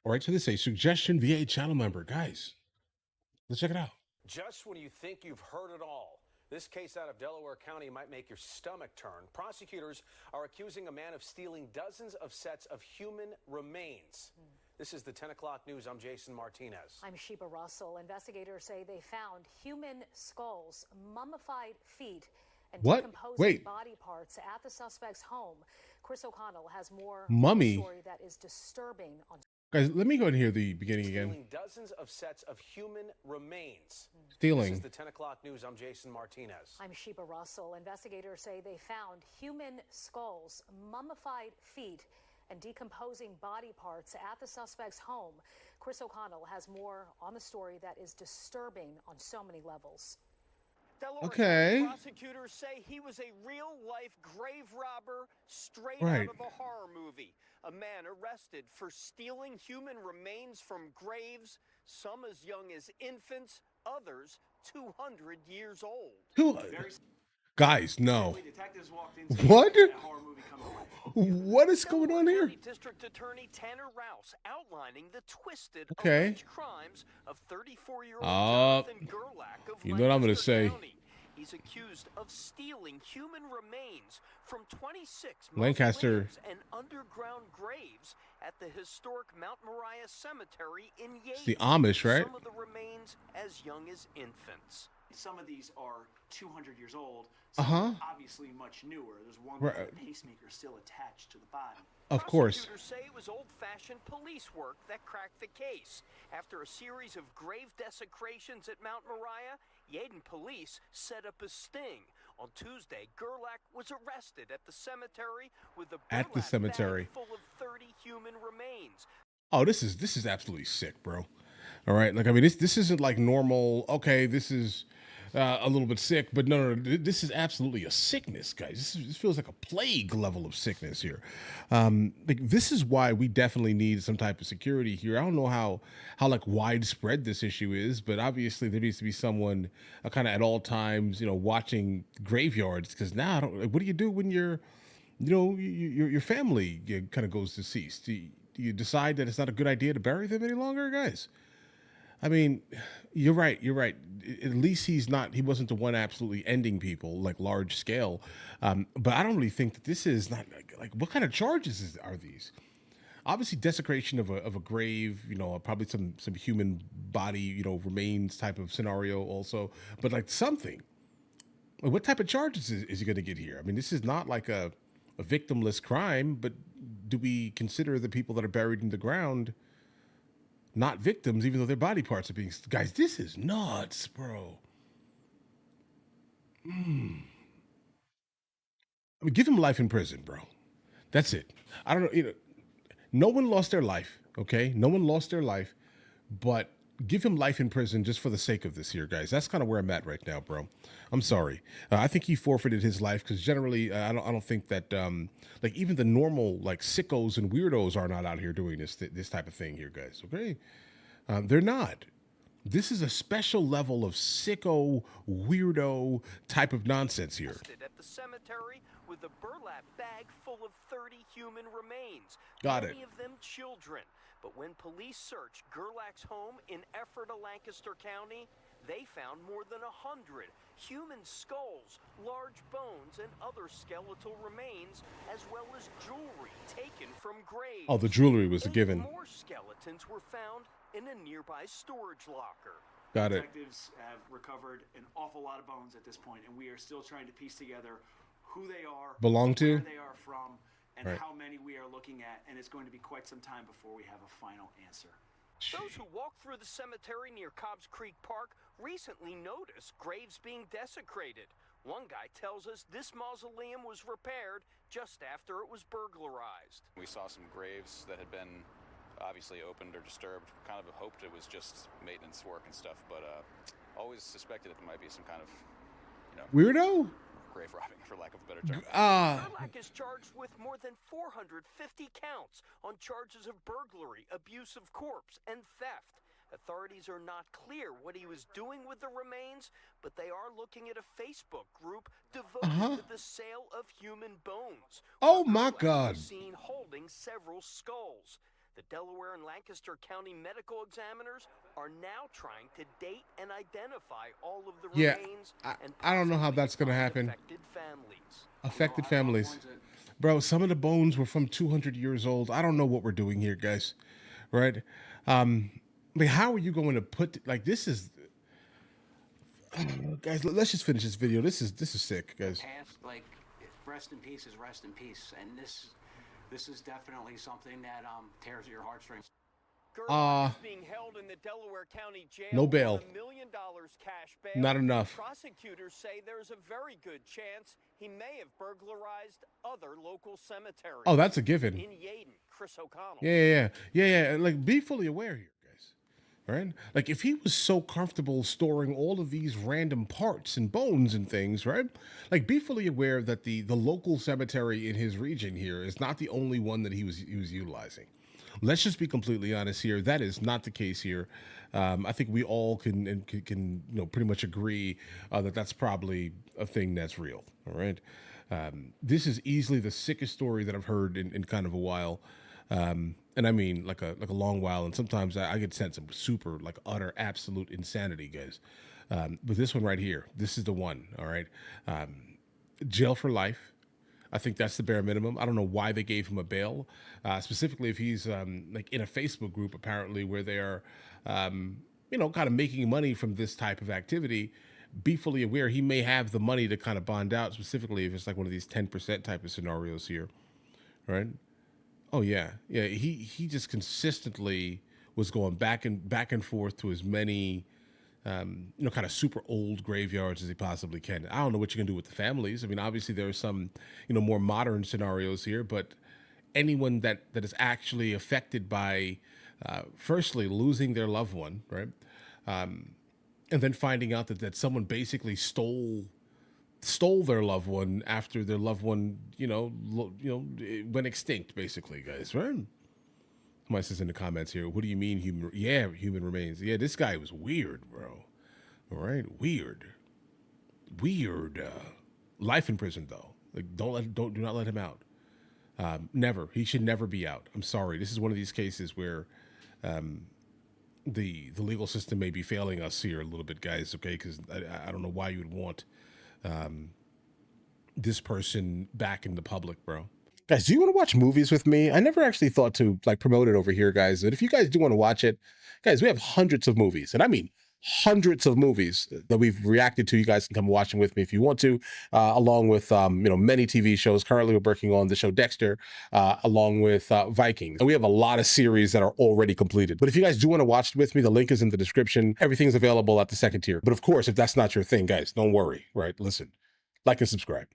All right, so this is a suggestion via a channel member. Guys, let's check it out. Just when you think you've heard it all, this case out of Delaware County might make your stomach turn. Prosecutors are accusing a man of stealing dozens of sets of human remains. This is the 10 o'clock news. I'm Jason Martinez. I'm Sheba Russell. Investigators say they found human skulls, mummified feet, and What? decomposing Wait. body parts at the suspect's home. Chris O'Connell has more Mummy. story that is disturbing on. Guys, let me go ahead and hear the beginning again. Stealing dozens of sets of human remains. Stealing. This is the 10 o'clock news. I'm Jason Martinez. I'm Sheba Russell. Investigators say they found human skulls, mummified feet, and decomposing body parts at the suspect's home. Chris O'Connell has more on the story that is disturbing on so many levels. Delaware Okay. County prosecutors say he was a real-life grave robber straight Right. out of a horror movie. A man arrested for stealing human remains from graves, some as young as infants, others 200 years old. Who? Guys, no. Detectives walked into What? a horror movie coming away. What is going on Delaware here? County District Attorney Tanner Rouse outlining the twisted Okay. alleged crimes of 34-year-old Uh, Jonathan Gerlac of you know what I'm gonna Lancaster say. County. He's accused of stealing human remains from 26 Lancaster. mausoleums and underground graves at the historic Mount Moriah Cemetery in Yale. It's the Amish, right? Some of the remains as young as infants. Some of these are 200 years old. Some Uh-huh. obviously much newer. There's one Right. with a pacemaker still attached to the body. Of course. Prosecutors say it was old-fashioned police work that cracked the case. After a series of grave desecrations at Mount Moriah, Yeadon police set up a sting. On Tuesday, Gerlac was arrested at the cemetery with a At the burlap cemetery. bag full of 30 human remains. Oh, this is absolutely sick, bro. All right, like I mean, this isn't like normal. Okay, this is a little bit sick, but no, this is absolutely a sickness, guys. This feels like a plague level of sickness here. Like this is why we definitely need some type of security here. I don't know how like widespread this issue is, but obviously there needs to be someone kind of at all times, watching graveyards. Because now, what do you do when your family kind of goes deceased? Do you decide that it's not a good idea to bury them any longer, guys? I mean, you're right. At least he wasn't the one absolutely ending people like large scale. But I don't really think that this is not like what kind of charges are these? Obviously, desecration of a grave, probably some human body, remains type of scenario also. But like something, like, what type of charges is he going to get here? I mean, this is not like a victimless crime, but do we consider the people that are buried in the ground not victims, even though their body parts are being... Guys, this is nuts, bro. I mean, give him life in prison, bro. That's it. I don't know. No one lost their life, okay? No one lost their life, but give him life in prison just for the sake of this here, guys. That's kind of where I'm at right now, bro. I'm sorry. I think he forfeited his life because generally, I don't think that like even the normal like sickos and weirdos are not out here doing this type of thing here, guys. Okay, they're not. This is a special level of sicko weirdo type of nonsense here. At the cemetery with a burlap bag full of 30 human remains. Got it. Many of them children. But when police searched Gerlac's home in Ephrata, Lancaster County, they found more than 100 human skulls, large bones, and other skeletal remains, as well as jewelry taken from graves. Oh, the jewelry was a given. More skeletons were found in a nearby storage locker. Got it. Detectives have recovered an awful lot of bones at this point, and we are still trying to piece together who they are, Belong to? where they are from, and Right. how many we are looking at, and it's going to be quite some time before we have a final answer. Those who walked through the cemetery near Cobbs Creek Park recently noticed graves being desecrated. One guy tells us this mausoleum was repaired just after it was burglarized. We saw some graves that had been obviously opened or disturbed. Kind of hoped it was just maintenance work and stuff, but always suspected it might be some kind of, Weirdo? grave robbing, for lack of a better term. Gerlac is charged with more than 450 counts on charges of burglary, abuse of corpse, and theft. Authorities are not clear what he was doing with the remains, but they are looking at a Facebook group devoted to the sale of human bones. Oh where my Gerlac God. was seen holding several skulls. The Delaware and Lancaster County medical examiners are now trying to date and identify all of the Yeah, remains and I don't know how possibly that's gonna find happen. affected families. Affected families. Bro, some of the bones were from 200 years old. I don't know what we're doing here, guys. Right? I mean, how are you going to put, like, this is, I don't know, guys, let's just finish this video. This is sick, guys. Past, like, rest in peace is rest in peace, and this is definitely something that tears at your heartstrings. Gerlac is being held in the Delaware County jail no bail. on $1 million cash bail. Not enough. Prosecutors say there's a very good chance he may have burglarized other local cemeteries. Oh, that's a given. In Yeadon, Chris O'Connell. Yeah. Like, be fully aware here, guys. Right? Like, if he was so comfortable storing all of these random parts and bones and things, right? Like, be fully aware that the local cemetery in his region here is not the only one that he was utilizing. Let's just be completely honest here. That is not the case here. I think we all can pretty much agree that that's probably a thing that's real. All right. This is easily the sickest story that I've heard in kind of a while. And I mean like a long while. And sometimes I get sent some super, like, utter absolute insanity, guys. But this one right here, this is the one. All right. Jail for life. I think that's the bare minimum. I don't know why they gave him a bail, specifically if he's like in a Facebook group apparently where they are, kind of making money from this type of activity. Be fully aware he may have the money to kind of bond out, specifically if it's like one of these 10% type of scenarios here, right? Oh yeah. He just consistently was going back and forth to as many kind of super old graveyards as he possibly can. I don't know what you can do with the families. I mean, obviously there are some, more modern scenarios here, but anyone that is actually affected by, firstly, losing their loved one, right? And then finding out that someone basically stole their loved one after their loved one, went extinct, basically, guys, right? Somebody says in the comments here, what do you mean human remains? Yeah, this guy was weird, bro. All right, weird. Life in prison though. Like, do not let him out. Never. He should never be out. I'm sorry. This is one of these cases where the legal system may be failing us here a little bit, guys. Okay, because I don't know why you would want this person back in the public, bro. Guys, do you want to watch movies with me? I never actually thought to like promote it over here, guys. But if you guys do want to watch it, guys, we have hundreds of movies, and I mean hundreds of movies that we've reacted to. You guys can come watch them with me if you want to, along with many TV shows. Currently, we're working on the show Dexter, along with Vikings, and we have a lot of series that are already completed. But if you guys do want to watch it with me, the link is in the description. Everything's available at the second tier. But of course, if that's not your thing, guys, don't worry. Right? Listen, like and subscribe.